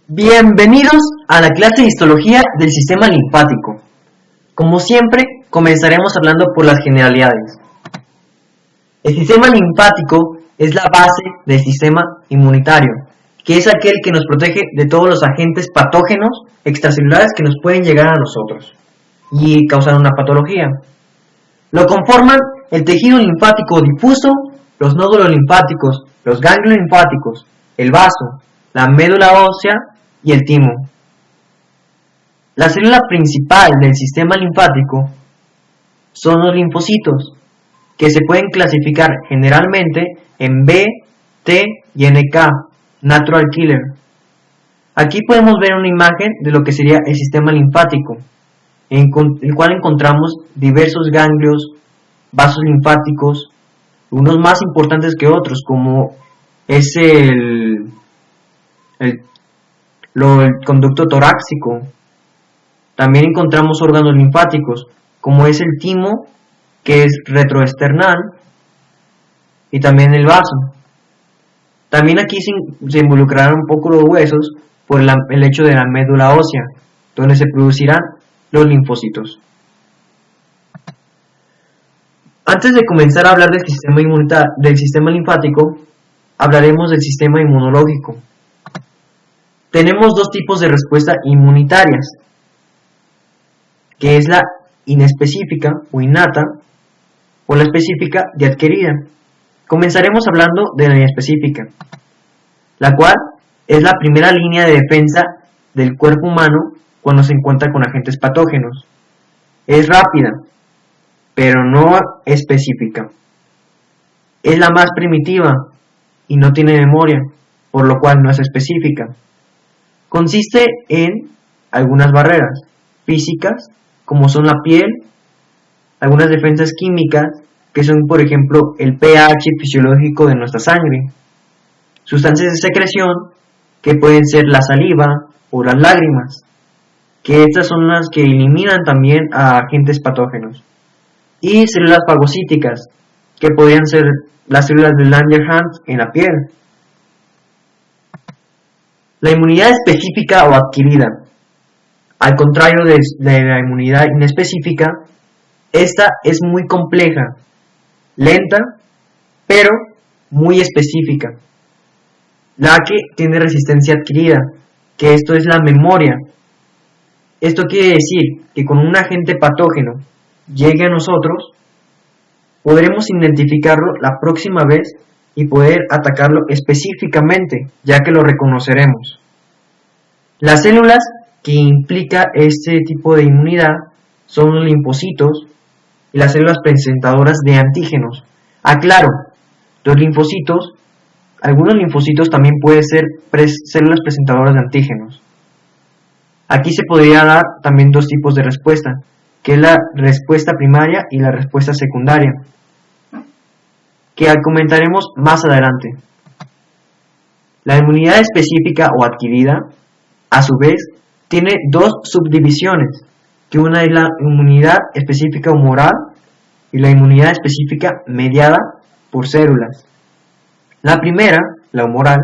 Bienvenidos a la clase de histología del sistema linfático. Como siempre, comenzaremos hablando por las generalidades. El sistema linfático es la base del sistema inmunitario, que es aquel que nos protege de todos los agentes patógenos extracelulares que nos pueden llegar a nosotros y causar una patología. Lo conforman el tejido linfático difuso, los nódulos linfáticos, los ganglios linfáticos, el vaso, la médula ósea y el timo. La célula principal del sistema linfático son los linfocitos, que se pueden clasificar generalmente en B, T y NK, Natural Killer. Aquí podemos ver una imagen de lo que sería el sistema linfático, en el cual encontramos diversos ganglios, vasos linfáticos, unos más importantes que otros, como es el conducto torácico. También encontramos órganos linfáticos, como es el timo, que es retroesternal, y también el vaso. También aquí se involucrarán un poco los huesos por el hecho de la médula ósea, donde se producirán los linfocitos. Antes de comenzar a hablar del sistema linfático, hablaremos del sistema inmunológico. Tenemos dos tipos de respuesta inmunitarias, que es la inespecífica o innata, o la específica y adquirida. Comenzaremos hablando de la inespecífica, la cual es la primera línea de defensa del cuerpo humano cuando se encuentra con agentes patógenos. Es rápida, pero no específica. Es la más primitiva y no tiene memoria, por lo cual no es específica. Consiste en algunas barreras físicas, como son la piel, algunas defensas químicas, que son por ejemplo el pH fisiológico de nuestra sangre, sustancias de secreción, que pueden ser la saliva o las lágrimas, que estas son las que eliminan también a agentes patógenos, y células fagocíticas, que podrían ser las células de Langerhans en la piel. La inmunidad específica o adquirida, al contrario de la inmunidad inespecífica, esta es muy compleja, lenta, pero muy específica, la que tiene resistencia adquirida, que esto es la memoria. Esto quiere decir que con un agente patógeno llegue a nosotros, podremos identificarlo la próxima vez y poder atacarlo específicamente, ya que lo reconoceremos. Las células que implica este tipo de inmunidad son los linfocitos y las células presentadoras de antígenos. Aclaro, los linfocitos, algunos linfocitos también pueden ser células presentadoras de antígenos. Aquí se podría dar también dos tipos de respuesta, que es la respuesta primaria y la respuesta secundaria, que comentaremos más adelante. La inmunidad específica o adquirida, a su vez, tiene dos subdivisiones, que una es la inmunidad específica humoral y la inmunidad específica mediada por células. La primera, la humoral,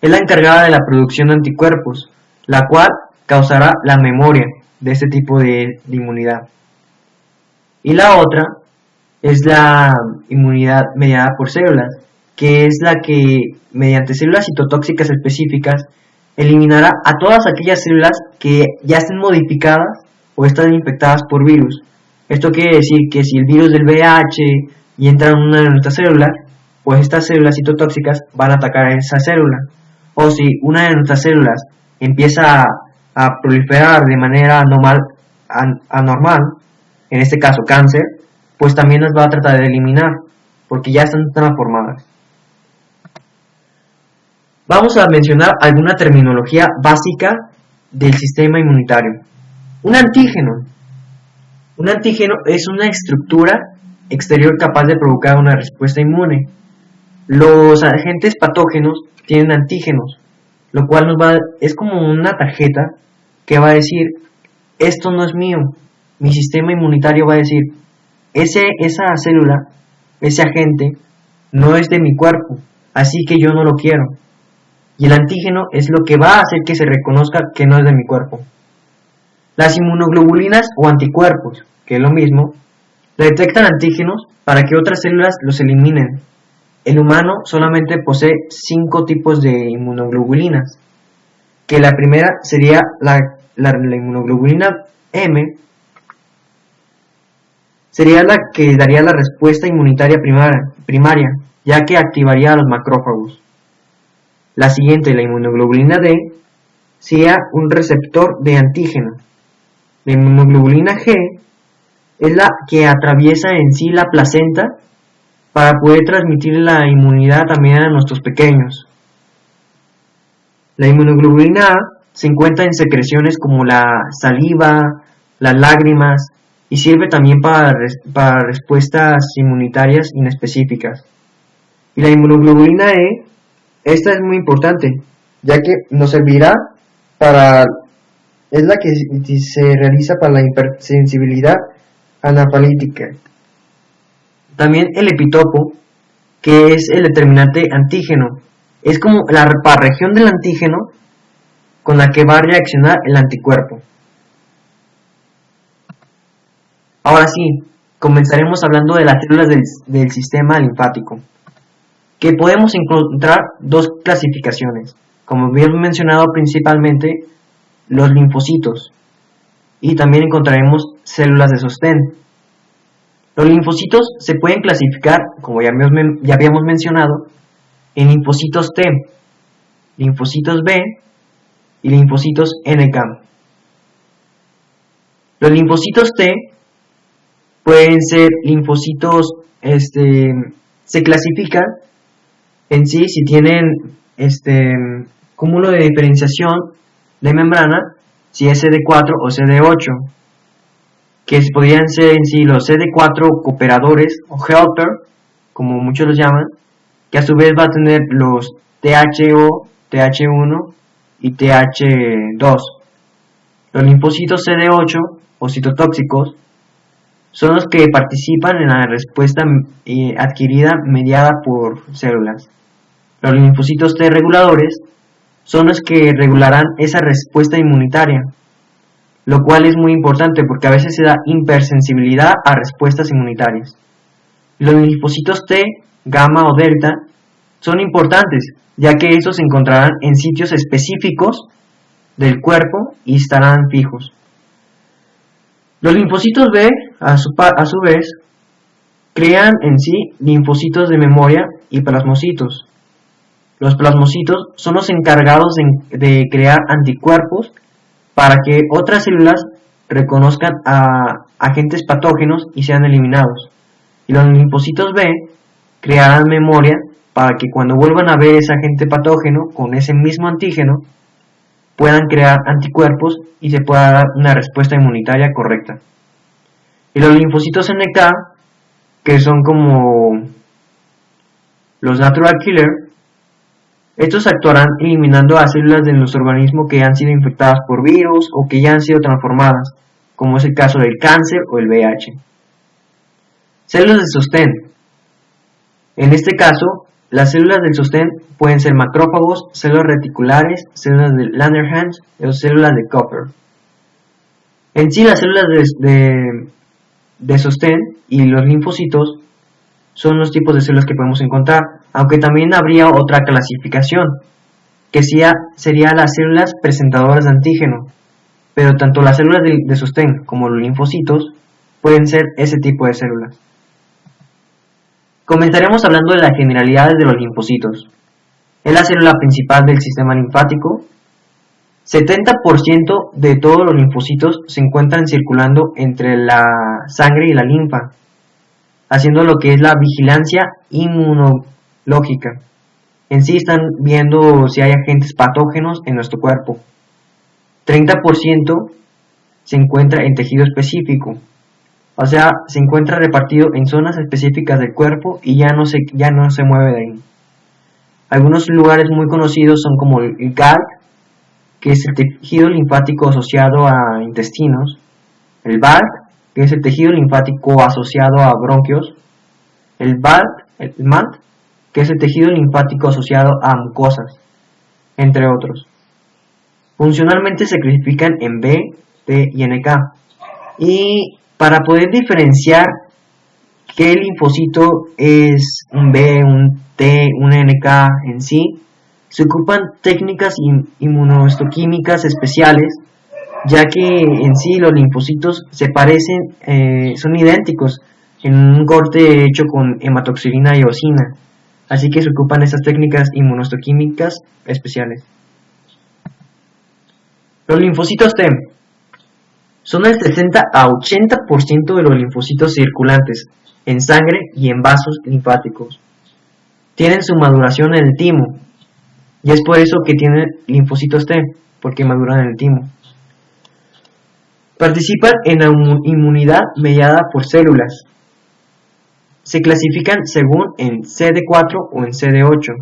es la encargada de la producción de anticuerpos, la cual causará la memoria de este tipo de inmunidad. Y la otra es la inmunidad mediada por células, que es la que, mediante células citotóxicas específicas, eliminará a todas aquellas células que ya estén modificadas o están infectadas por virus. Esto quiere decir que si el virus del VIH y entra en una de nuestras células, pues estas células citotóxicas van a atacar a esa célula. O si una de nuestras células empieza a proliferar de manera anormal, en este caso cáncer, pues también las va a tratar de eliminar, porque ya están transformadas. Vamos a mencionar alguna terminología básica del sistema inmunitario. Un antígeno. Un antígeno es una estructura exterior capaz de provocar una respuesta inmune. Los agentes patógenos tienen antígenos, lo cual es como una tarjeta que va a decir, esto no es mío. Mi sistema inmunitario va a decir, esa célula, ese agente, no es de mi cuerpo, así que yo no lo quiero. y el antígeno es lo que va a hacer que se reconozca que no es de mi cuerpo. Las inmunoglobulinas o anticuerpos, que es lo mismo, detectan antígenos para que otras células los eliminen. El humano solamente posee 5 tipos de inmunoglobulinas, que la primera sería la inmunoglobulina M, sería la que daría la respuesta inmunitaria primaria, ya que activaría a los macrófagos. La siguiente, la inmunoglobulina D, sería un receptor de antígeno. La inmunoglobulina G es la que atraviesa en sí la placenta para poder transmitir la inmunidad también a nuestros pequeños. La inmunoglobulina A se encuentra en secreciones como la saliva, las lágrimas y sirve también para respuestas inmunitarias inespecíficas. Y la inmunoglobulina E, esta es muy importante, ya que nos servirá es la que se realiza para la hipersensibilidad anafilítica. También el epitopo, que es el determinante antígeno, es como la región del antígeno con la que va a reaccionar el anticuerpo. Ahora sí, comenzaremos hablando de las células del sistema linfático, que podemos encontrar 2 clasificaciones, como bien mencionado, principalmente los linfocitos, y también encontraremos células de sostén. Los linfocitos se pueden clasificar, como ya habíamos mencionado, en linfocitos T, linfocitos B y linfocitos NK. Los linfocitos T pueden ser linfocitos, se clasifican en sí si tienen cúmulo de diferenciación de membrana, si es CD4 o CD8, que podrían ser en sí los CD4 cooperadores o helper, como muchos los llaman, que a su vez va a tener los THO, TH1 y TH2. Los linfocitos CD8 o citotóxicos son los que participan en la respuesta adquirida mediada por células. Los linfocitos T reguladores son los que regularán esa respuesta inmunitaria, lo cual es muy importante porque a veces se da hipersensibilidad a respuestas inmunitarias. Los linfocitos T, gamma o delta son importantes, ya que estos se encontrarán en sitios específicos del cuerpo y estarán fijos. Los linfocitos B, a su vez, crean en sí linfocitos de memoria y plasmocitos. Los plasmocitos son los encargados de crear anticuerpos para que otras células reconozcan a agentes patógenos y sean eliminados. Y los linfocitos B crearán memoria para que cuando vuelvan a ver ese agente patógeno con ese mismo antígeno, puedan crear anticuerpos y se pueda dar una respuesta inmunitaria correcta. Y los linfocitos NK, que son como los natural killer, estos actuarán eliminando a células de nuestro organismo que han sido infectadas por virus o que ya han sido transformadas, como es el caso del cáncer o el VIH. Células de sostén. En este caso, las células del sostén pueden ser macrófagos, células reticulares, células de Langerhans o células de Kupffer. En sí, las células de sostén y los linfocitos son los tipos de células que podemos encontrar, aunque también habría otra clasificación, que sería las células presentadoras de antígeno, pero tanto las células de sostén como los linfocitos pueden ser ese tipo de células. Comenzaremos hablando de las generalidades de los linfocitos. Es la célula principal del sistema linfático. 70% de todos los linfocitos se encuentran circulando entre la sangre y la linfa, haciendo lo que es la vigilancia inmunológica. En sí están viendo si hay agentes patógenos en nuestro cuerpo. 30% se encuentra en tejido específico, o sea, se encuentra repartido en zonas específicas del cuerpo y ya no se mueve de ahí. Algunos lugares muy conocidos son como el GALC, que es el tejido linfático asociado a intestinos, el BALC, que es el tejido linfático asociado a bronquios, el MALT, que es el tejido linfático asociado a mucosas, entre otros. Funcionalmente se clasifican en B, T y NK. Y para poder diferenciar qué linfocito es un B, un T, un NK en sí, se ocupan técnicas inmunohistoquímicas especiales, ya que en sí los linfocitos se parecen, son idénticos en un corte hecho con hematoxilina y eosina, así que se ocupan estas técnicas inmunohistoquímicas especiales. Los linfocitos T son el 60 a 80% de los linfocitos circulantes en sangre y en vasos linfáticos. Tienen su maduración en el timo, y es por eso que tienen linfocitos T, porque maduran en el timo. Participan en la inmunidad mediada por células. Se clasifican según en CD4 o en CD8.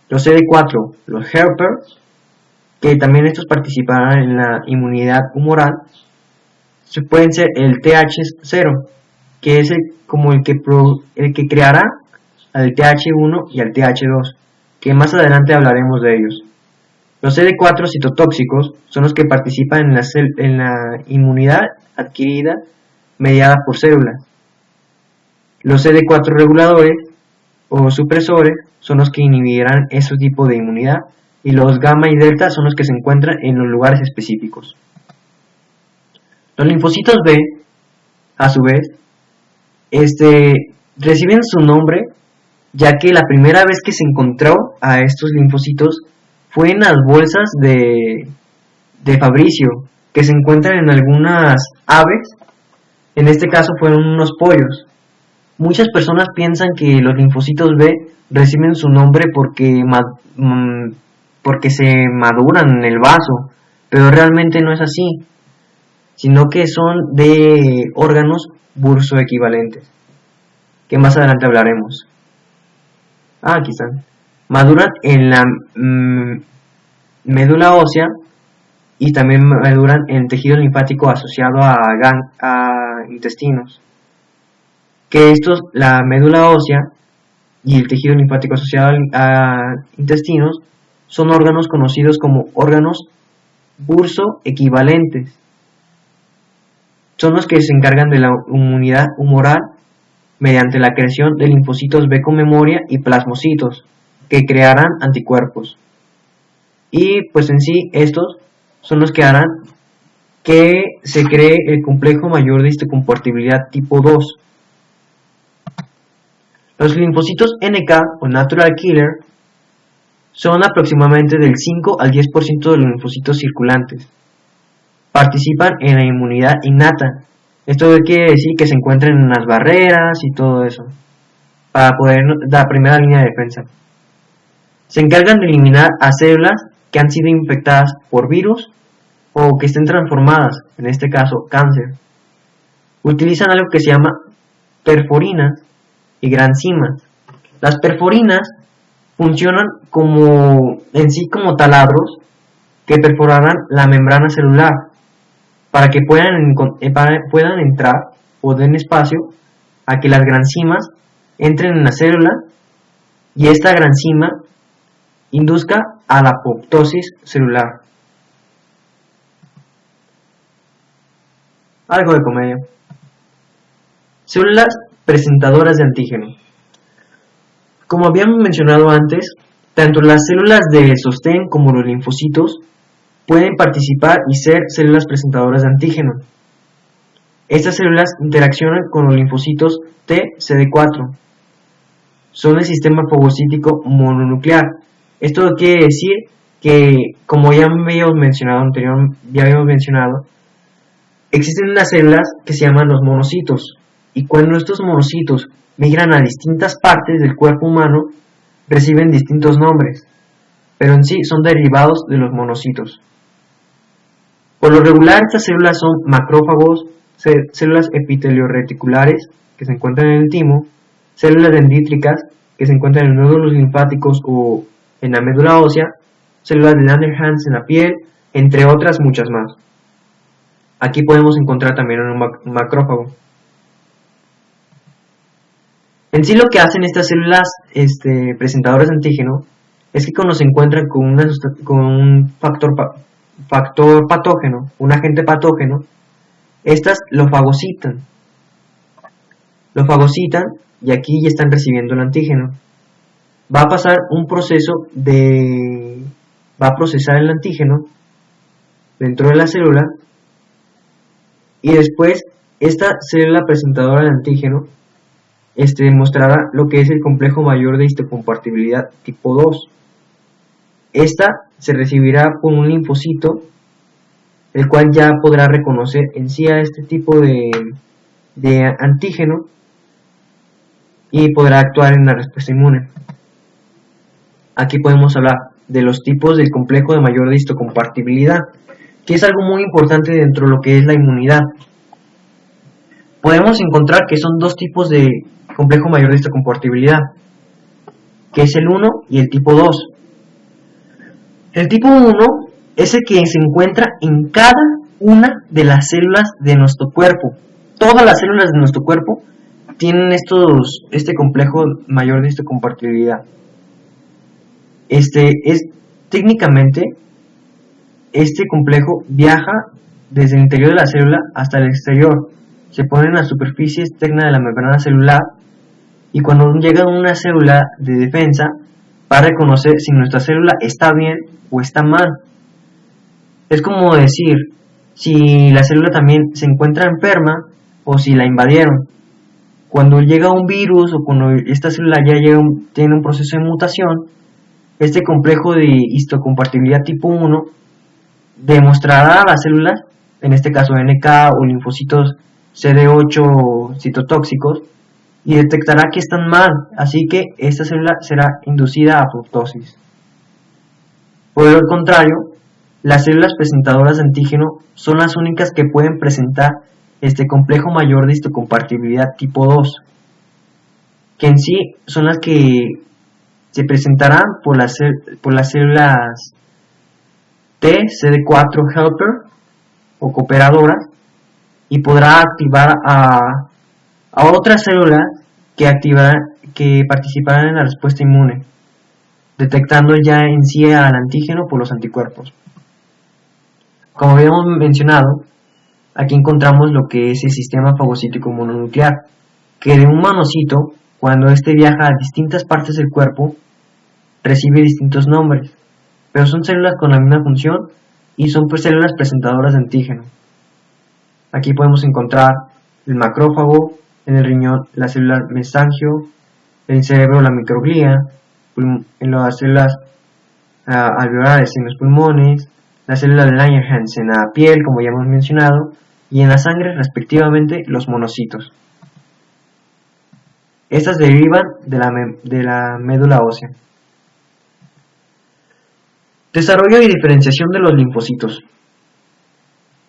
Los CD4, los helper, que también estos participarán en la inmunidad humoral, pueden ser el TH0, que es el que creará al TH1 y al TH2, que más adelante hablaremos de ellos. Los CD4 citotóxicos son los que participan en la inmunidad adquirida mediada por células. Los CD4 reguladores o supresores son los que inhibirán ese tipo de inmunidad, y los gamma y delta son los que se encuentran en los lugares específicos. Los linfocitos B, a su vez, reciben su nombre ya que la primera vez que se encontró a estos linfocitos fue en las bolsas de Fabricio, que se encuentran en algunas aves. En este caso fueron unos pollos. Muchas personas piensan que los linfocitos B reciben su nombre porque se maduran en el vaso, pero realmente no es así, sino que son de órganos bursoequivalentes, que más adelante hablaremos. Aquí están. Maduran en la médula ósea y también maduran en tejido linfático asociado a intestinos. Que la médula ósea y el tejido linfático asociado a intestinos son órganos conocidos como órganos bursoequivalentes. Son los que se encargan de la inmunidad humoral mediante la creación de linfocitos B con memoria y plasmocitos, que crearán anticuerpos. Y pues en sí estos son los que harán que se cree el complejo mayor de histocompatibilidad tipo 2. Los linfocitos NK o Natural Killer son aproximadamente del 5 al 10% de los linfocitos circulantes. Participan en la inmunidad innata. Esto quiere decir que se encuentran en las barreras y todo eso, para poder dar primera línea de defensa. Se encargan de eliminar a células que han sido infectadas por virus o que estén transformadas, en este caso cáncer. Utilizan algo que se llama perforinas y granzimas. Las perforinas funcionan como taladros que perforarán la membrana celular para que puedan entrar o den espacio a que las granzimas entren en la célula y esta granzima induzca a la apoptosis celular. Algo de comedia. Células presentadoras de antígeno. Como habíamos mencionado antes, tanto las células de sostén como los linfocitos pueden participar y ser células presentadoras de antígeno. Estas células interaccionan con los linfocitos T CD4. Son el sistema fagocítico mononuclear. Esto quiere decir que, como ya habíamos mencionado, existen unas células que se llaman los monocitos, y cuando estos monocitos migran a distintas partes del cuerpo humano, reciben distintos nombres, pero en sí son derivados de los monocitos. Por lo regular, estas células son macrófagos, células epitelio-reticulares, que se encuentran en el timo, células dendríticas, que se encuentran en los nódulos linfáticos o en la médula ósea, células de Langerhans en la piel, entre otras muchas más. Aquí podemos encontrar también un macrófago. En sí lo que hacen estas células presentadoras de antígeno es que cuando se encuentran con un factor patógeno, un agente patógeno, estas lo fagocitan y aquí ya están recibiendo el antígeno. Va a pasar un proceso va a procesar el antígeno dentro de la célula y después esta célula presentadora del antígeno mostrará lo que es el complejo mayor de histocompatibilidad tipo 2. Esta se recibirá por un linfocito, el cual ya podrá reconocer en sí a este tipo de antígeno y podrá actuar en la respuesta inmune. Aquí podemos hablar de los tipos del complejo de mayor histocompatibilidad, que es algo muy importante dentro de lo que es la inmunidad. Podemos encontrar que son dos tipos de complejo mayor de histocompatibilidad, que es el 1 y el tipo 2. El tipo 1 es el que se encuentra en cada una de las células de nuestro cuerpo. Todas las células de nuestro cuerpo tienen este complejo mayor de histocompatibilidad. Técnicamente, este complejo viaja desde el interior de la célula hasta el exterior. Se pone en la superficie externa de la membrana celular y cuando llega a una célula de defensa va a reconocer si nuestra célula está bien o está mal. Es como decir si la célula también se encuentra enferma o si la invadieron. Cuando llega un virus o cuando esta célula ya tiene un proceso de mutación, este complejo de histocompatibilidad tipo 1 demostrará a las células, en este caso NK o linfocitos CD8 citotóxicos, y detectará que están mal, así que esta célula será inducida a apoptosis. Por el contrario, las células presentadoras de antígeno son las únicas que pueden presentar este complejo mayor de histocompatibilidad tipo 2, que en sí son las que se presentarán por las células T, CD4 helper o cooperadoras y podrá activar a otras células que participarán en la respuesta inmune, detectando ya en sí al antígeno por los anticuerpos. Como habíamos mencionado, aquí encontramos lo que es el sistema fagocítico mononuclear, que de un monocito, cuando este viaja a distintas partes del cuerpo, recibe distintos nombres, pero son células con la misma función y son células presentadoras de antígeno. Aquí podemos encontrar el macrófago, en el riñón la célula mesangio, en el cerebro la microglía, en las células alveolares en los pulmones, la célula de Langerhans en la piel, como ya hemos mencionado, y en la sangre respectivamente los monocitos. Estas derivan de la médula ósea. Desarrollo y diferenciación de los linfocitos.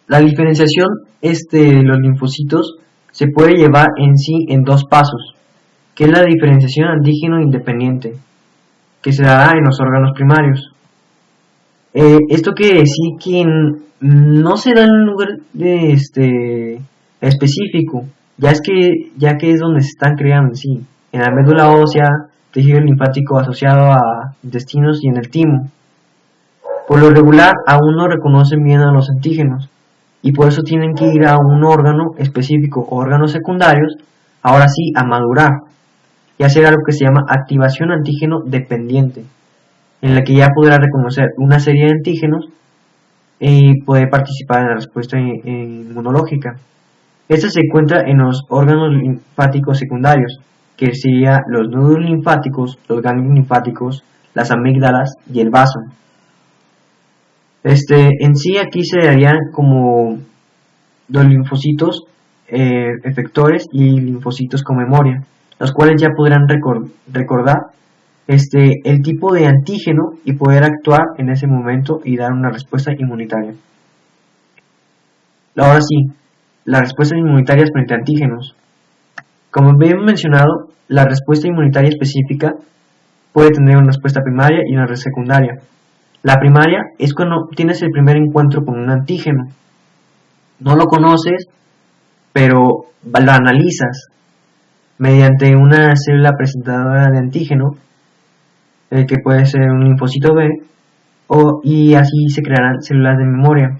La diferenciación de los linfocitos se puede llevar en sí en dos pasos, que es la diferenciación antígeno independiente, que se dará en los órganos primarios. Esto quiere decir que no se da en un lugar específico, ya que es donde se están creando en sí, en la médula ósea, tejido linfático asociado a intestinos y en el timo. Por lo regular aún no reconocen bien a los antígenos y por eso tienen que ir a un órgano específico o órganos secundarios, ahora sí a madurar y hacer algo que se llama activación antígeno dependiente, en la que ya podrá reconocer una serie de antígenos y poder participar en la respuesta inmunológica. Esta se encuentra en los órganos linfáticos secundarios, que serían los nódulos linfáticos, los ganglios linfáticos, las amígdalas y el vaso. En sí aquí se darían como los linfocitos efectores y linfocitos con memoria, los cuales ya podrán recordar el tipo de antígeno y poder actuar en ese momento y dar una respuesta inmunitaria. Ahora sí, las respuestas inmunitarias frente a antígenos. Como bien mencionado, la respuesta inmunitaria específica puede tener una respuesta primaria y una secundaria. La primaria es cuando tienes el primer encuentro con un antígeno. No lo conoces, pero lo analizas mediante una célula presentadora de antígeno. que puede ser un linfocito B, y así se crearán células de memoria,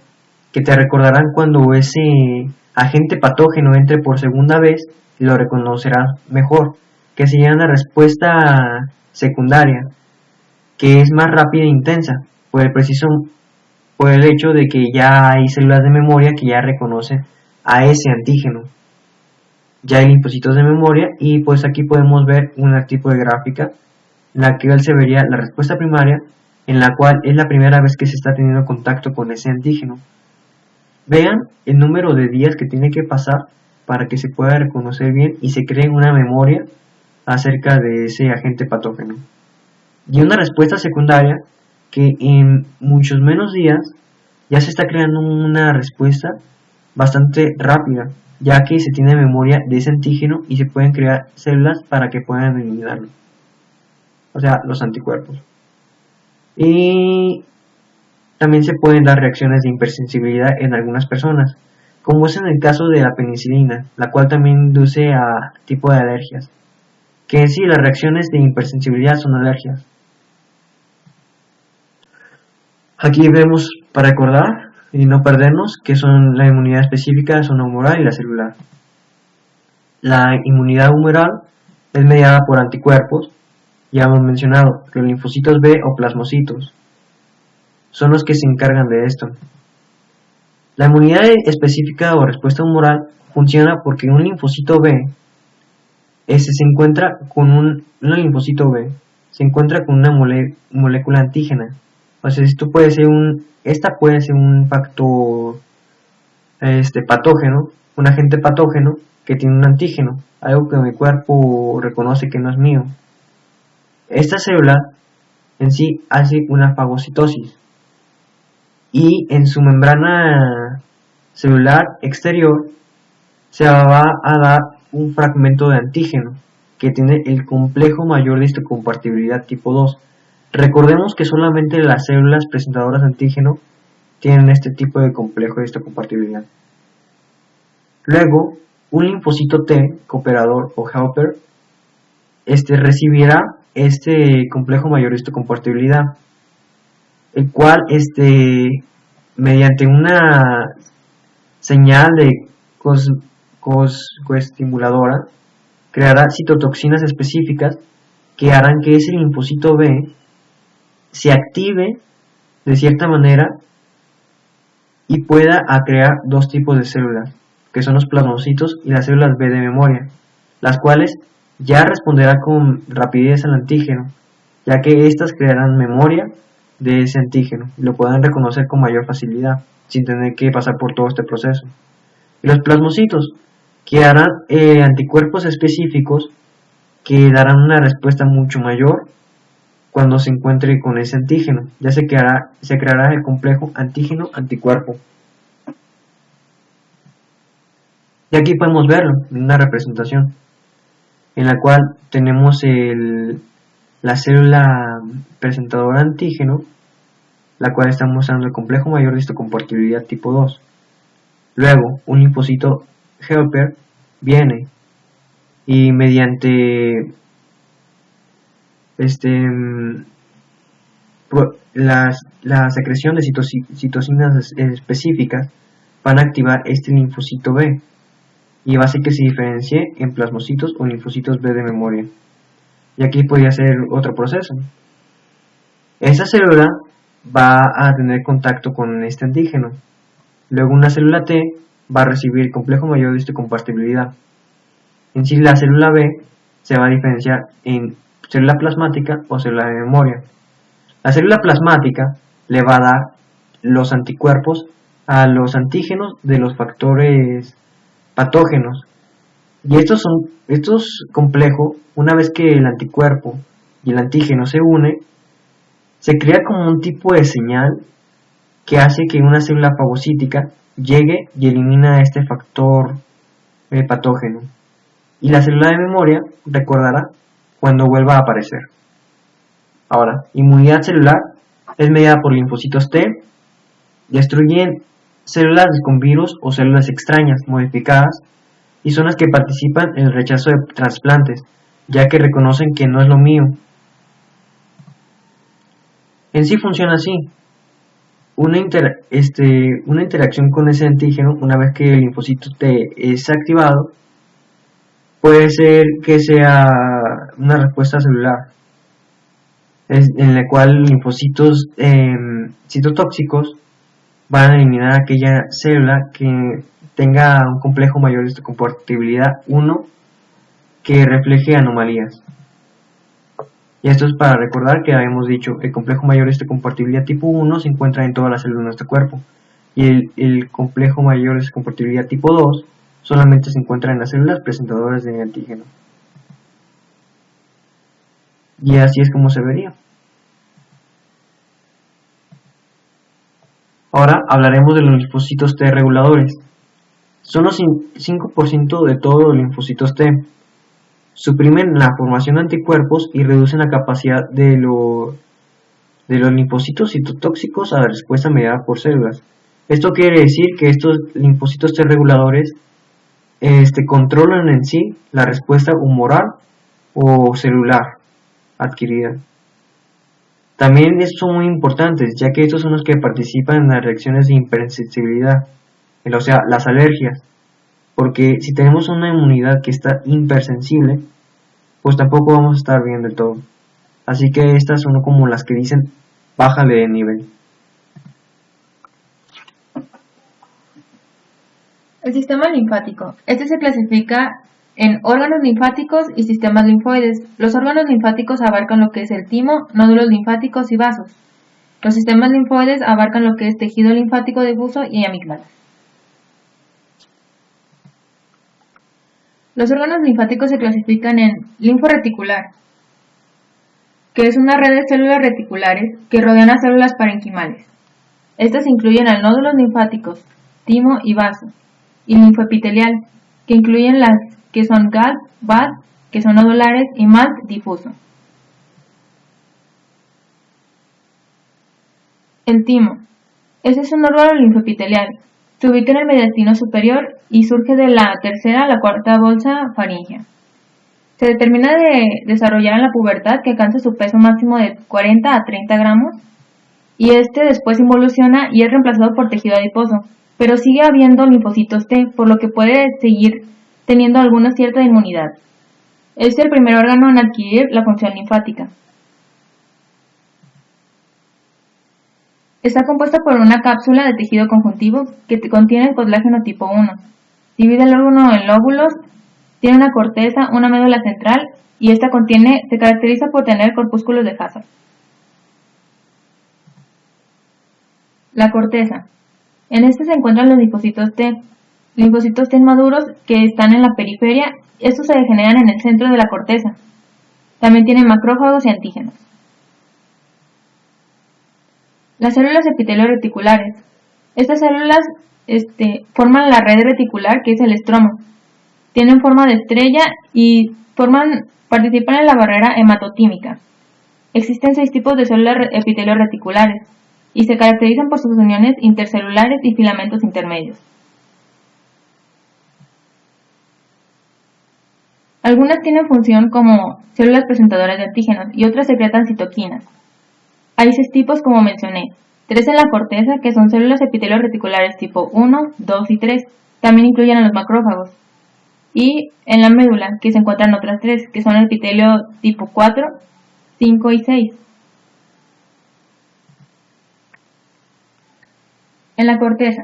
que te recordarán cuando ese agente patógeno entre por segunda vez y lo reconocerás mejor, que sería una respuesta secundaria, que es más rápida e intensa, por el hecho de que ya hay células de memoria que ya reconocen a ese antígeno. Ya hay linfocitos de memoria y pues aquí podemos ver un tipo de gráfica en la que se vería la respuesta primaria, en la cual es la primera vez que se está teniendo contacto con ese antígeno. Vean el número de días que tiene que pasar para que se pueda reconocer bien y se cree una memoria acerca de ese agente patógeno. Y una respuesta secundaria que en muchos menos días ya se está creando una respuesta bastante rápida, ya que se tiene memoria de ese antígeno y se pueden crear células para que puedan eliminarlo, o sea, los anticuerpos. Y también se pueden dar reacciones de hipersensibilidad en algunas personas, como es en el caso de la penicilina, la cual también induce a tipo de alergias, que en sí las reacciones de hipersensibilidad son alergias. Aquí vemos, para recordar y no perdernos, que son la inmunidad específica, la zona humoral y la celular. La inmunidad humoral es mediada por anticuerpos, ya hemos mencionado que los linfocitos B o plasmocitos son los que se encargan de esto. La inmunidad específica o respuesta humoral funciona porque un linfocito B se encuentra con un linfocito B se encuentra con una molécula antígena. O sea, esta puede ser un factor patógeno, un agente patógeno que tiene un antígeno, algo que mi cuerpo reconoce que no es mío. Esta célula en sí hace una fagocitosis y en su membrana celular exterior se va a dar un fragmento de antígeno que tiene el complejo mayor de histocompatibilidad tipo 2. Recordemos que solamente las células presentadoras de antígeno tienen este tipo de complejo de histocompatibilidad. Luego, un linfocito T, cooperador o helper, recibirá este complejo mayor de histocompatibilidad, el cual mediante una señal de coestimuladora creará citotoxinas específicas que harán que ese linfocito B se active de cierta manera y pueda crear dos tipos de células, que son los plasmocitos y las células B de memoria, las cuales ya responderán con rapidez al antígeno, ya que éstas crearán memoria de ese antígeno y lo podrán reconocer con mayor facilidad, sin tener que pasar por todo este proceso. Y los plasmocitos, que harán anticuerpos específicos que darán una respuesta mucho mayor cuando se encuentre con ese antígeno. Ya se creará el complejo antígeno-anticuerpo. Y aquí podemos verlo en una representación en la cual tenemos la célula presentadora antígeno, la cual está mostrando el complejo mayor de histocompatibilidad tipo 2. Luego, un linfocito helper viene y mediante la secreción de citocinas específicas van a activar este linfocito B y va a hacer que se diferencie en plasmocitos o linfocitos B de memoria. Y aquí podría ser otro proceso. Esa célula va a tener contacto con este antígeno. Luego una célula T va a recibir el complejo mayor de histocompatibilidad. En sí la célula B se va a diferenciar en célula plasmática o célula de memoria. La célula plasmática le va a dar los anticuerpos a los antígenos de los factores patógenos. Y estos complejos, una vez que el anticuerpo y el antígeno se unen, se crea como un tipo de señal que hace que una célula fagocítica llegue y elimina este factor patógeno. Y la célula de memoria recordará cuando vuelva a aparecer. Ahora, inmunidad celular es mediada por linfocitos T, destruyen células con virus o células extrañas modificadas y son las que participan en el rechazo de trasplantes, ya que reconocen que no es lo mío. En sí funciona así. Una interacción con ese antígeno, una vez que el linfocito T es activado, puede ser que sea una respuesta celular, en la cual linfocitos citotóxicos van a eliminar aquella célula que tenga un complejo mayor de histocompatibilidad 1 que refleje anomalías. Y esto es para recordar que habíamos dicho, el complejo mayor de histocompatibilidad tipo 1 se encuentra en todas las células de nuestro cuerpo, y el complejo mayor de histocompatibilidad tipo 2 solamente se encuentra en las células presentadoras de antígeno. Y así es como se vería. Ahora hablaremos de los linfocitos T reguladores. Son los 5% de todos los linfocitos T. Suprimen la formación de anticuerpos y reducen la capacidad de los linfocitos citotóxicos a la respuesta mediada por células. Esto quiere decir que estos linfocitos T reguladores controlan en sí la respuesta humoral o celular adquirida. También son muy importantes, ya que estos son los que participan en las reacciones de hipersensibilidad, o sea, las alergias, porque si tenemos una inmunidad que está hipersensible, pues tampoco vamos a estar bien del todo. Así que estas son como las que dicen, bájale de nivel. El sistema linfático. Este se clasifica en órganos linfáticos y sistemas linfoides. Los órganos linfáticos abarcan lo que es el timo, nódulos linfáticos y vasos. Los sistemas linfoides abarcan lo que es tejido linfático difuso y amígdalas. Los órganos linfáticos se clasifican en linforeticular, que es una red de células reticulares que rodean a células parenquimales. Estas incluyen a nódulos linfáticos, timo y vaso, y linfoepitelial, que incluyen las que son GAD, BAD, que son nodulares, y MALT difuso. El timo. Este es un órgano linfoepitelial. Se ubica en el mediastino superior y surge de la tercera a la cuarta bolsa faríngea. Se determina de desarrollar en la pubertad, que alcanza su peso máximo de 40 a 30 gramos, y después involuciona y es reemplazado por tejido adiposo, pero sigue habiendo linfocitos T, por lo que puede seguir teniendo alguna cierta inmunidad. Es el primer órgano en adquirir la función linfática. Está compuesta por una cápsula de tejido conjuntivo que contiene el colágeno tipo 1. Divide el órgano en lóbulos, tiene una corteza, una médula central, y esta se caracteriza por tener corpúsculos de Hazard. La corteza. En este se encuentran los linfocitos T maduros que están en la periferia. Estos se degeneran en el centro de la corteza. También tienen macrófagos y antígenos. Las células epitelio-reticulares. Estas células forman la red reticular, que es el estroma. Tienen forma de estrella y participan en la barrera hematotímica. Existen 6 tipos de células epitelio-reticulares y se caracterizan por sus uniones intercelulares y filamentos intermedios. Algunas tienen función como células presentadoras de antígenos y otras secretan citoquinas. Hay 6 tipos, como mencioné, 3 en la corteza, que son células epitelio-reticulares tipo 1, 2 y 3, también incluyen a los macrófagos, y en la médula, que se encuentran otras 3, que son el epitelio tipo 4, 5 y 6. En la corteza.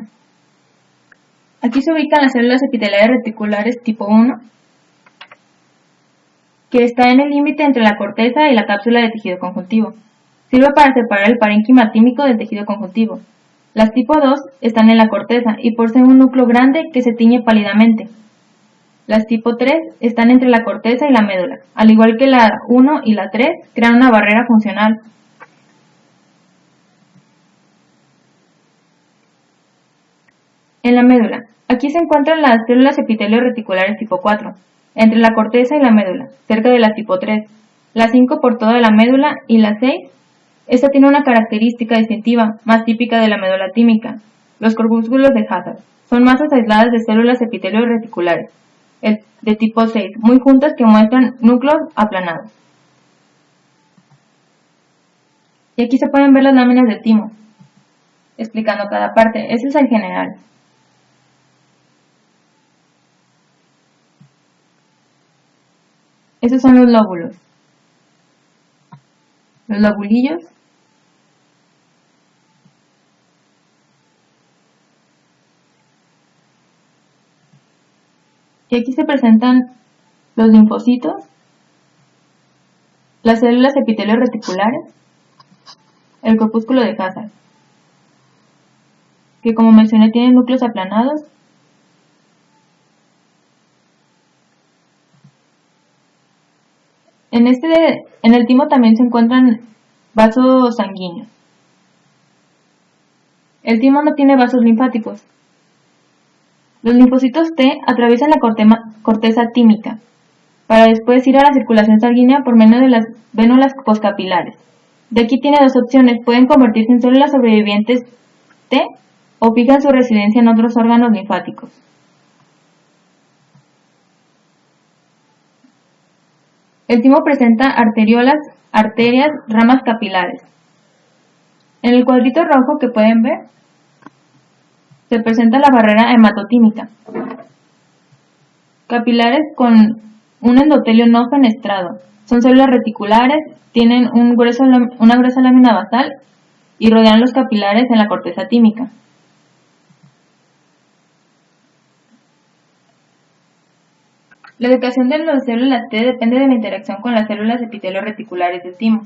Aquí se ubican las células epiteliales reticulares tipo 1, que está en el límite entre la corteza y la cápsula de tejido conjuntivo. Sirve para separar el parénquima tímico del tejido conjuntivo. Las tipo 2 están en la corteza y poseen un núcleo grande que se tiñe pálidamente. Las tipo 3 están entre la corteza y la médula. Al igual que la 1 y la 3, crean una barrera funcional. En la médula. Aquí se encuentran las células epitelio-reticulares tipo 4, entre la corteza y la médula, cerca de la tipo 3. La 5 por toda la médula y la 6, esta tiene una característica distintiva, más típica de la médula tímica. Los corpúsculos de Hazard son masas aisladas de células epitelio-reticulares, de tipo 6, muy juntas, que muestran núcleos aplanados. Y aquí se pueden ver las láminas del timo, explicando cada parte. Ese es el general. Esos son los lóbulos. Los lobulillos. Y aquí se presentan los linfocitos, las células epitelio reticulares, el corpúsculo de Hazard, que como mencioné tienen núcleos aplanados. En el timo también se encuentran vasos sanguíneos. El timo no tiene vasos linfáticos. Los linfocitos T atraviesan la corteza tímica para después ir a la circulación sanguínea por medio de las vénulas postcapilares. De aquí tiene dos opciones: pueden convertirse en células sobrevivientes T o fijan su residencia en otros órganos linfáticos. El timo presenta arteriolas, arterias, ramas capilares. En el cuadrito rojo que pueden ver, se presenta la barrera hematotímica. Capilares con un endotelio no fenestrado. Son células reticulares, tienen una gruesa lámina basal y rodean los capilares en la corteza tímica. La educación de las células T depende de la interacción con las células epitelio reticulares del timo.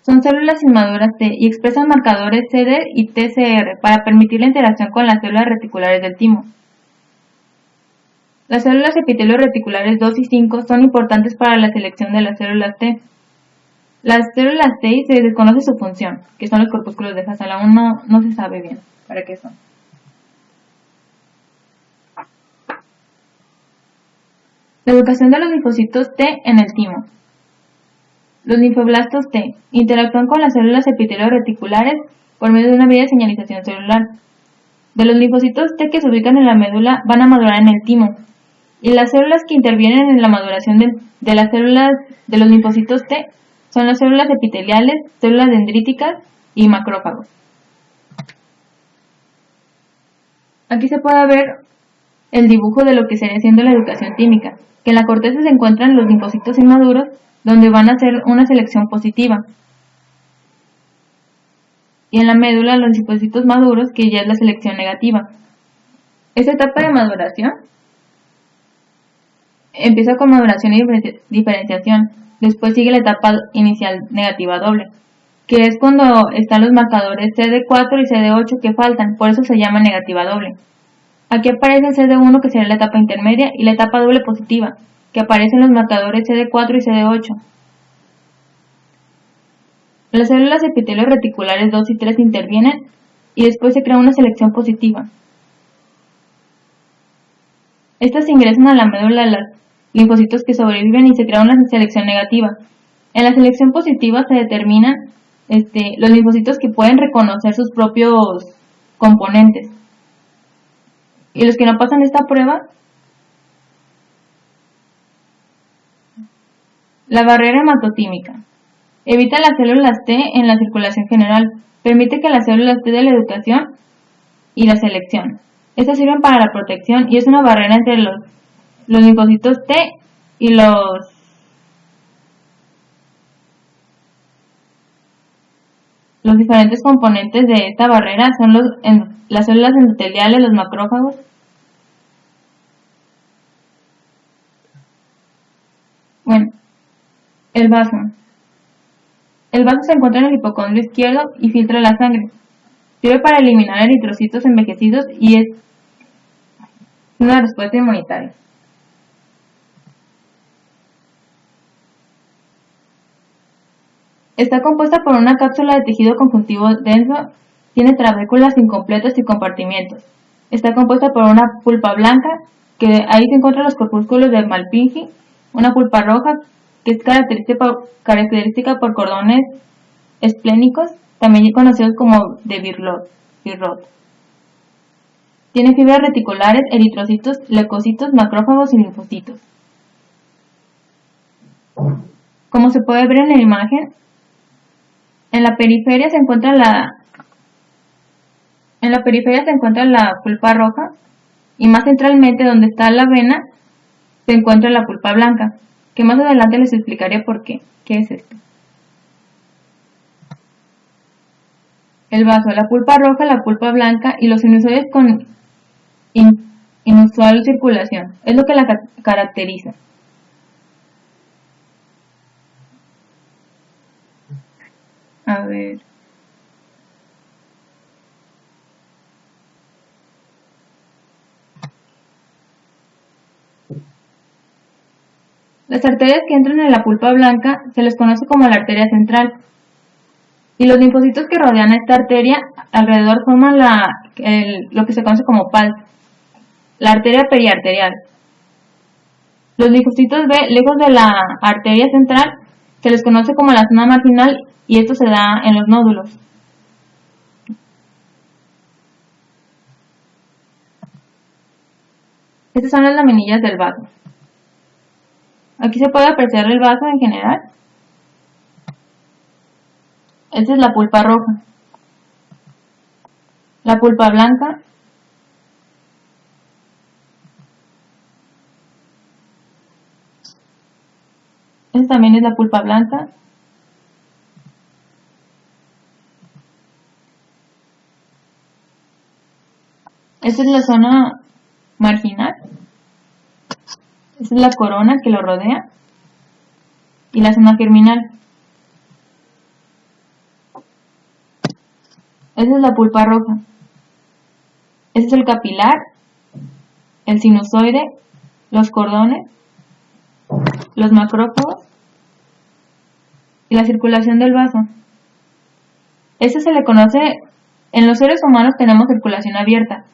Son células inmaduras T y expresan marcadores CD y TCR para permitir la interacción con las células reticulares del timo. Las células epitelio reticulares 2 y 5 son importantes para la selección de las células T. Las células T se desconoce su función, que son los corpúsculos de Hazard. Aún no se sabe bien para qué son. La educación de los linfocitos T en el timo. Los linfoblastos T interactúan con las células epitelio reticulares por medio de una vía de señalización celular. De los linfocitos T que se ubican en la médula van a madurar en el timo, y las células que intervienen en la maduración de las células de los linfocitos T son las células epiteliales, células dendríticas y macrófagos. Aquí se puede ver el dibujo de lo que sería siendo la educación tímica, que en la corteza se encuentran los linfocitos inmaduros, donde van a hacer una selección positiva, y en la médula los linfocitos maduros, que ya es la selección negativa. Esta etapa de maduración empieza con maduración y diferenciación. Después sigue la etapa inicial negativa doble, que es cuando están los marcadores CD4 y CD8 que faltan, por eso se llama negativa doble. Aquí aparece el CD1, que sería la etapa intermedia, y la etapa doble positiva, que aparecen los marcadores CD4 y CD8. Las células epitelio reticulares 2 y 3 intervienen y después se crea una selección positiva. Estas ingresan a la médula de los linfocitos que sobreviven y se crea una selección negativa. En la selección positiva se determinan los linfocitos que pueden reconocer sus propios componentes. Y los que no pasan esta prueba, la barrera hematotímica evita las células T en la circulación general, permite que las células T de la educación y la selección. Estas sirven para la protección y es una barrera entre los linfocitos T y los diferentes componentes de esta barrera son las células endoteliales, los macrófagos. Bueno, el vaso. El vaso se encuentra en el hipocondrio izquierdo y filtra la sangre. Sirve para eliminar eritrocitos envejecidos y es una respuesta inmunitaria. Está compuesta por una cápsula de tejido conjuntivo denso, tiene trabéculas incompletas y compartimientos. Está compuesta por una pulpa blanca, que ahí se encuentran los corpúsculos de Malpighi, una pulpa roja, que es característica por cordones esplénicos, también conocidos como de Birlot. Tiene fibras reticulares, eritrocitos, leucocitos, macrófagos y linfocitos. Como se puede ver en la imagen, en la periferia se encuentra la pulpa roja y más centralmente donde está la vena se encuentra la pulpa blanca, que más adelante les explicaré por qué. ¿Qué es esto? El vaso, la pulpa roja, la pulpa blanca y los sinusoides con inusual circulación. Es lo que la caracteriza. A ver. Las arterias que entran en la pulpa blanca se les conoce como la arteria central. Y los linfocitos que rodean esta arteria alrededor forman lo que se conoce como PAL, la arteria periarterial. Los linfocitos B, lejos de la arteria central, se les conoce como la zona marginal y esto se da en los nódulos. Estas son las laminillas del vaso. Aquí se puede apreciar el vaso en general. Esta es la pulpa roja. La pulpa blanca. Esta también es la pulpa blanca. Esta es la zona marginal. Esta es la corona que lo rodea. Y la zona germinal. Esta es la pulpa roja. Este es el capilar, el sinusoide, los cordones, los macrófagos y la circulación del vaso. Este se le conoce, en los seres humanos tenemos circulación abierta,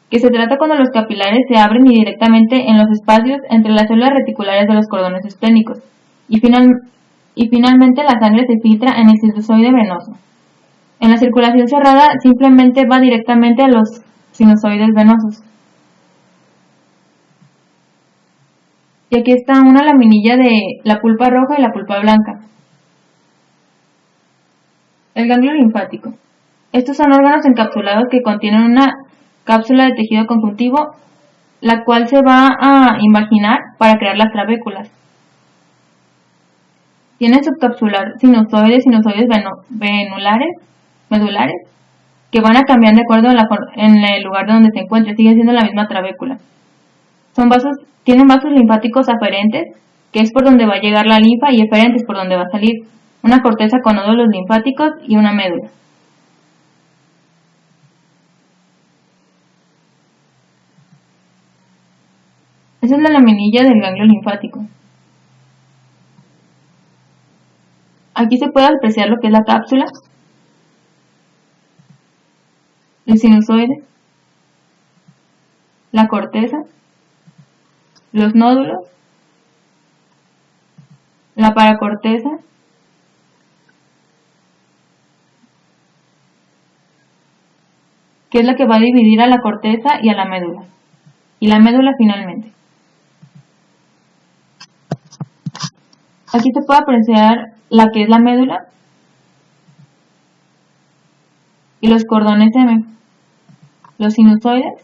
que se trata cuando los capilares se abren y directamente en los espacios entre las células reticulares de los cordones esplénicos y finalmente la sangre se filtra en el sinusoide venoso. En la circulación cerrada simplemente va directamente a los sinusoides venosos. Y aquí está una laminilla de la pulpa roja y la pulpa blanca. El ganglio linfático. Estos son órganos encapsulados que contienen una cápsula de tejido conjuntivo, la cual se va a invaginar para crear las trabéculas. Tienen subcapsular sinusoides medulares, que van a cambiar de acuerdo en el lugar donde se encuentre, sigue siendo la misma trabécula. Tienen vasos linfáticos aferentes, que es por donde va a llegar la linfa, y eferentes, por donde va a salir, una corteza con nódulos linfáticos y una médula. Esa es la laminilla del ganglio linfático. Aquí se puede apreciar lo que es la cápsula, el sinusoide, la corteza, los nódulos, la paracorteza, que es la que va a dividir a la corteza y a la médula, y la médula finalmente. Aquí se puede apreciar la que es la médula y los cordones M, los sinusoides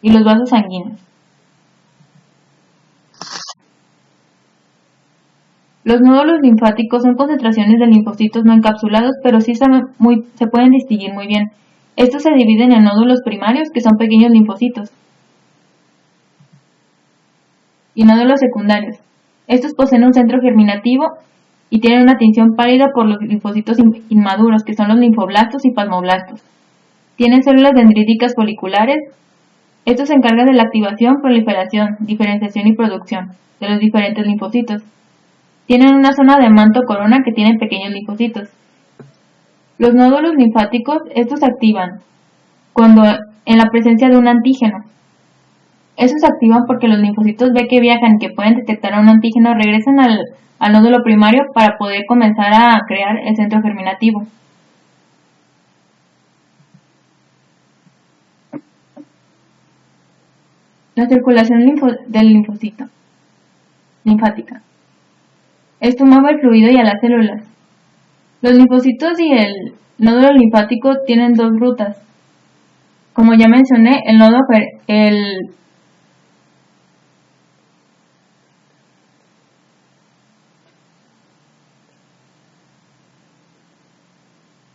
y los vasos sanguíneos. Los nódulos linfáticos son concentraciones de linfocitos no encapsulados, pero sí se pueden distinguir muy bien. Estos se dividen en nódulos primarios, que son pequeños linfocitos, y nódulos secundarios. Estos poseen un centro germinativo y tienen una tinción pálida por los linfocitos inmaduros, que son los linfoblastos y plasmoblastos. Tienen células dendríticas foliculares. Estos se encargan de la activación, proliferación, diferenciación y producción de los diferentes linfocitos. Tienen una zona de manto corona que tienen pequeños linfocitos. Los nódulos linfáticos, estos se activan cuando en la presencia de un antígeno. Estos se activan porque los linfocitos B que viajan y que pueden detectar a un antígeno regresan al nódulo primario para poder comenzar a crear el centro germinativo. La circulación del linfática. Esto mueve el fluido y a las células. Los linfocitos y el nódulo linfático tienen dos rutas. Como ya mencioné,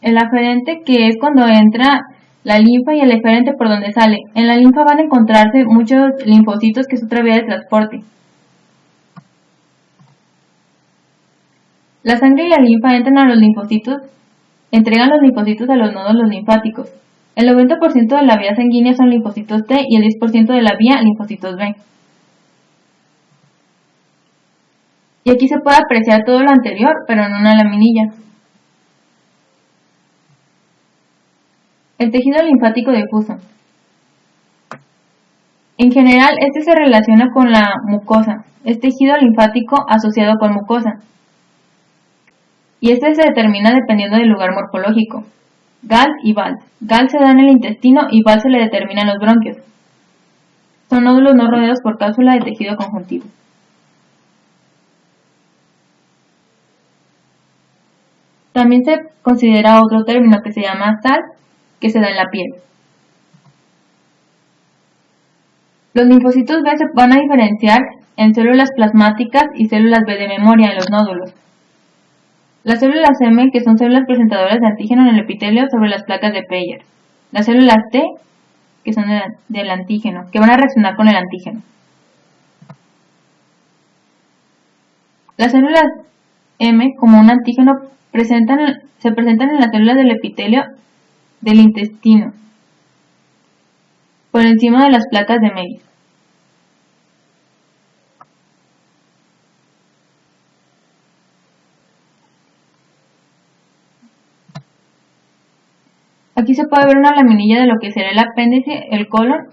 el aferente, que es cuando entra la linfa, y el eferente por donde sale. En la linfa van a encontrarse muchos linfocitos, que es otra vía de transporte. La sangre y la linfa entran a los linfocitos, entregan los linfocitos a los nódulos linfáticos. El 90% de la vía sanguínea son linfocitos T y el 10% de la vía linfocitos B. Y aquí se puede apreciar todo lo anterior, pero en una laminilla. El tejido linfático difuso. En general, este se relaciona con la mucosa. Es tejido linfático asociado con mucosa. Y este se determina dependiendo del lugar morfológico. Gall y Ball. Gall se da en el intestino y Ball se le determina en los bronquios. Son nódulos no rodeados por cápsula de tejido conjuntivo. También se considera otro término que se llama sal, que se da en la piel. Los linfocitos B se van a diferenciar en células plasmáticas y células B de memoria en los nódulos. Las células M, que son células presentadoras de antígeno en el epitelio sobre las placas de Peyer. Las células T, que son del antígeno, que van a reaccionar con el antígeno. Las células M, como un antígeno, se presentan en las células del epitelio del intestino, por encima de las placas de Meyer. Aquí se puede ver una laminilla de lo que será el apéndice, el colon,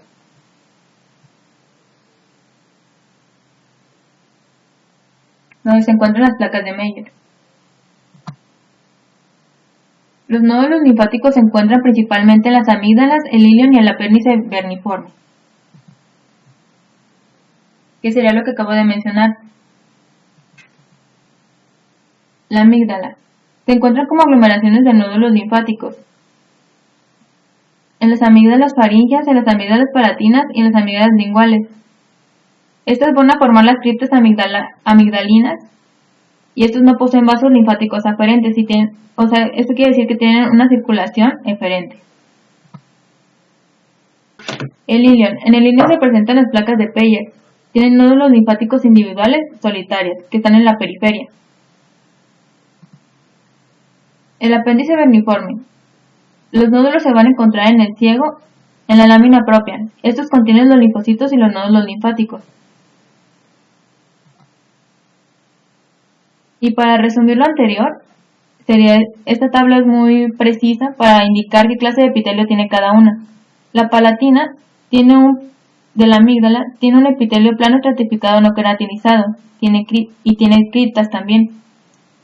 donde se encuentran las placas de Meyer. Los nódulos linfáticos se encuentran principalmente en las amígdalas, el ilion y el apéndice verniforme, que sería lo que acabo de mencionar. La amígdala. Se encuentran como aglomeraciones de nódulos linfáticos en las amígdalas faríngeas, en las amígdalas palatinas y en las amígdalas linguales. Estas van a formar las criptas amigdalinas, y estos no poseen vasos linfáticos aferentes, esto quiere decir que tienen una circulación eferente. El ilion. En el ilion se presentan las placas de Peyer. Tienen nódulos linfáticos individuales solitarios, que están en la periferia. El apéndice verniforme. Los nódulos se van a encontrar en el ciego, en la lámina propia. Estos contienen los linfocitos y los nódulos linfáticos. Y para resumir lo anterior, esta tabla es muy precisa para indicar qué clase de epitelio tiene cada una. La palatina de la amígdala tiene un epitelio plano estratificado no queratinizado, y tiene criptas también.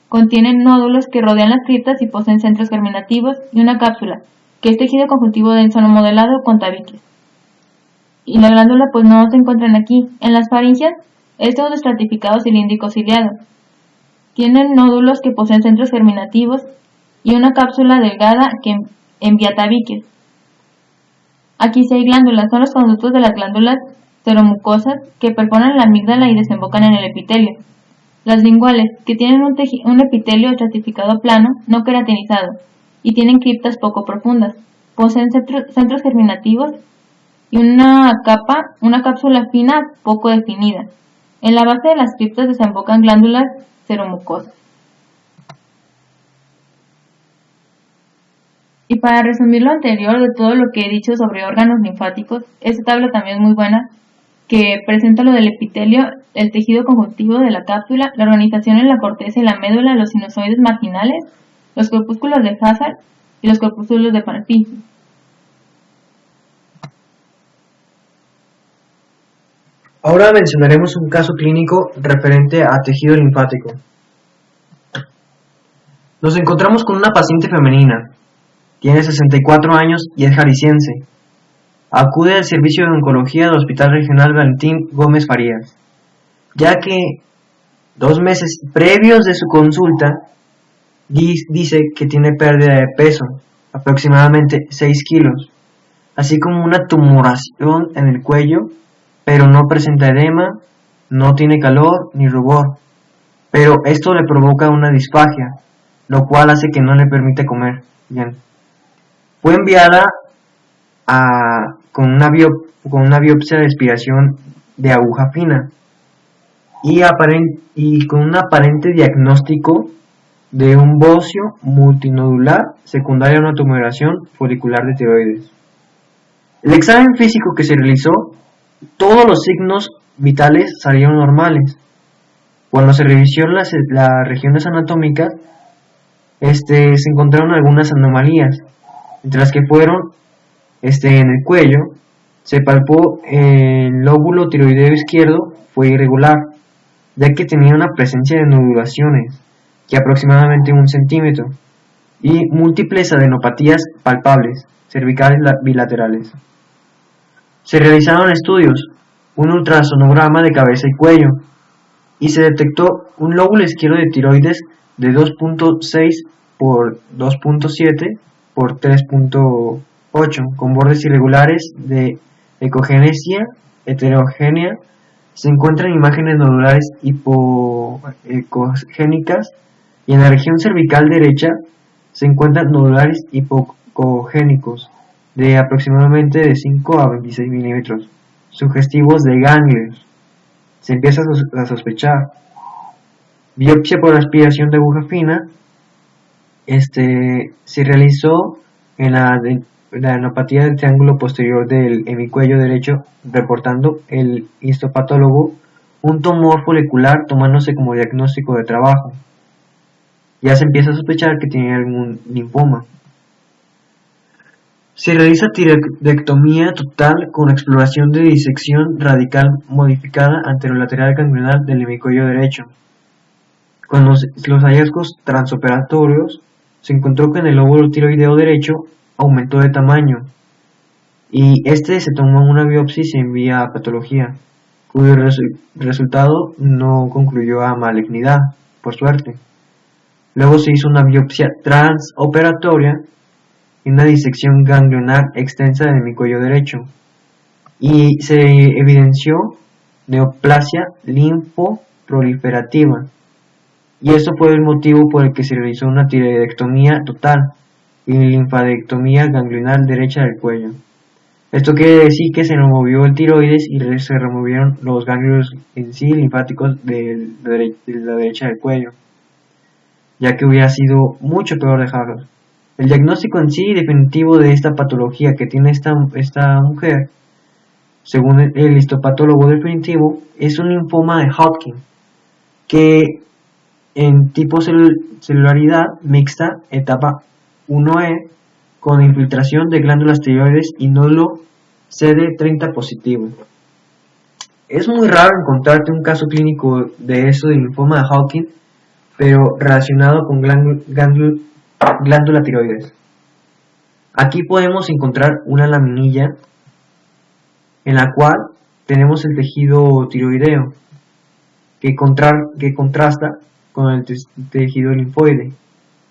Contienen nódulos que rodean las criptas y poseen centros germinativos y una cápsula, que es tejido conjuntivo denso no modelado con tabiques. Y la glándula pues no se encuentran aquí. En las faringeas es todo estratificado cilíndrico ciliado. Tienen nódulos que poseen centros germinativos y una cápsula delgada que envía tabiques. Aquí sí hay glándulas, son los conductos de las glándulas seromucosas que perforan la amígdala y desembocan en el epitelio. Las linguales, que tienen un epitelio estratificado plano, no queratinizado, y tienen criptas poco profundas, poseen centros germinativos y una cápsula fina poco definida. En la base de las criptas desembocan glándulas seromucosas. Y para resumir lo anterior de todo lo que he dicho sobre órganos linfáticos, esta tabla también es muy buena, que presenta lo del epitelio, el tejido conjuntivo de la cápsula, la organización en la corteza y la médula, los sinusoides marginales, los corpúsculos de Hazard y los corpúsculos de Purkinje. Ahora mencionaremos un caso clínico referente a tejido linfático. Nos encontramos con una paciente femenina. Tiene 64 años y es jalisciense. acude al servicio de oncología del Hospital Regional Valentín Gómez Farías, ya que 2 meses previos de su consulta dice que tiene pérdida de peso, aproximadamente 6 kilos, así como una tumoración en el cuello, pero no presenta edema, no tiene calor ni rubor, pero esto le provoca una disfagia, lo cual hace que no le permite comer bien. Fue enviada con una biopsia de aspiración de aguja fina y con un aparente diagnóstico de un bocio multinodular secundario a una tumoración folicular de tiroides. El examen físico que se realizó, todos los signos vitales salieron normales. Cuando se revisó las regiones anatómicas, se encontraron algunas anomalías, entre las que fueron en el cuello, se palpó el lóbulo tiroideo izquierdo fue irregular, ya que tenía una presencia de nodulaciones, que aproximadamente 1 centímetro, y múltiples adenopatías palpables, cervicales bilaterales. Se realizaron estudios, un ultrasonograma de cabeza y cuello, y se detectó un lóbulo izquierdo de tiroides de 2.6 por 2.7 por 3.8, con bordes irregulares de ecogenesia heterogénea. Se encuentran imágenes nodulares hipoecogénicas y en la región cervical derecha se encuentran nodulares hipocogénicos de aproximadamente de 5 a 26 milímetros, sugestivos de ganglios. Se empieza a sospechar. Biopsia por aspiración de aguja fina. Se realizó en la adenopatía del triángulo posterior del hemicuello derecho, reportando el histopatólogo un tumor folicular tomándose como diagnóstico de trabajo. Ya se empieza a sospechar que tiene algún linfoma. Se realiza tiroidectomía total con exploración de disección radical modificada anterolateral ganglionar del hemicuello derecho. Con los hallazgos transoperatorios se encontró que en el lóbulo tiroideo derecho aumentó de tamaño y se tomó una biopsia y se envía a patología, cuyo resultado no concluyó a malignidad, por suerte. Luego se hizo una biopsia transoperatoria y una disección ganglionar extensa de mi cuello derecho y se evidenció neoplasia linfoproliferativa, y esto fue el motivo por el que se realizó una tiroidectomía total y linfadectomía ganglionar derecha del cuello. Esto quiere decir que se removió el tiroides y se removieron los ganglios en sí linfáticos de la derecha del cuello, ya que hubiera sido mucho peor dejarlos. El diagnóstico en sí definitivo de esta patología que tiene esta mujer, según el histopatólogo definitivo, es un linfoma de Hodgkin, que en tipo celularidad mixta, etapa 1E, con infiltración de glándulas tiroides y nódulo CD30 positivo. Es muy raro encontrarte un caso clínico de eso de linfoma de Hodgkin, pero relacionado con glándula tiroides. Aquí podemos encontrar una laminilla en la cual tenemos el tejido tiroideo que contrasta con el tejido linfoide.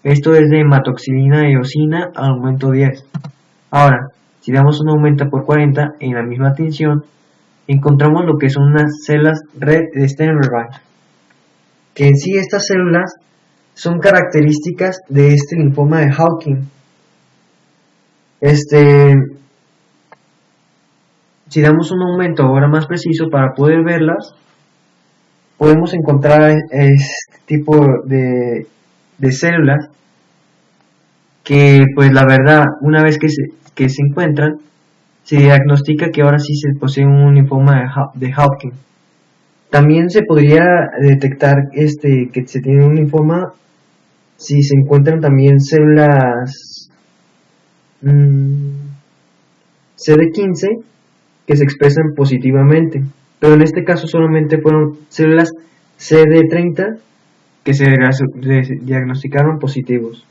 Esto es de hematoxilina y eosina al aumento 10. Ahora, si damos un aumento por 40 en la misma tinción, encontramos lo que son unas células red de Sternberg, que en sí estas células son características de este linfoma de Hodgkin. Si damos un aumento ahora más preciso para poder verlas, podemos encontrar este tipo de células que, pues la verdad, una vez que se encuentran, se diagnostica que ahora sí se posee un linfoma de Hodgkin. También se podría detectar que se tiene un linfoma si se encuentran también células CD15 que se expresan positivamente, pero en este caso solamente fueron células CD30 que se diagnosticaron positivos.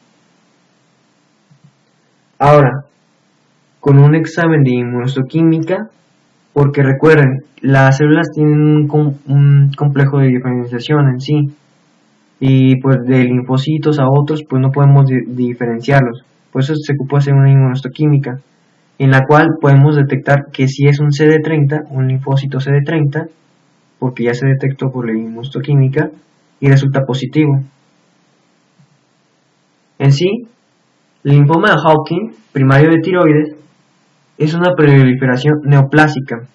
Ahora, con un examen de inmunohistoquímica, porque recuerden, las células tienen un complejo de diferenciación en sí, y pues de linfocitos a otros pues no podemos diferenciarlos, por eso se ocupa hacer una inmunohistoquímica, en la cual podemos detectar que si es un CD30, un linfocito CD30, porque ya se detectó por la inmunohistoquímica y resulta positivo. En sí, el linfoma de Hodgkin primario de tiroides es una proliferación neoplásica.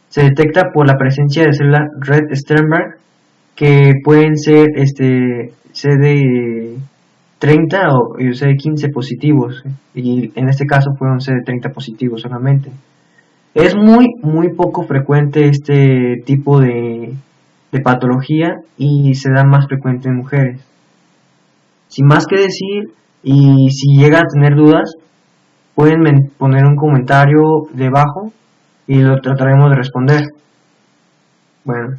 Se detecta por la presencia de células red Sternberg que pueden ser CD30 o CD15 positivos, y en este caso fueron CD30 positivos solamente. Es muy poco frecuente este tipo de patología y se da más frecuente en mujeres. Sin más que decir, y si llega a tener dudas, pueden poner un comentario debajo y lo trataremos de responder. Bueno.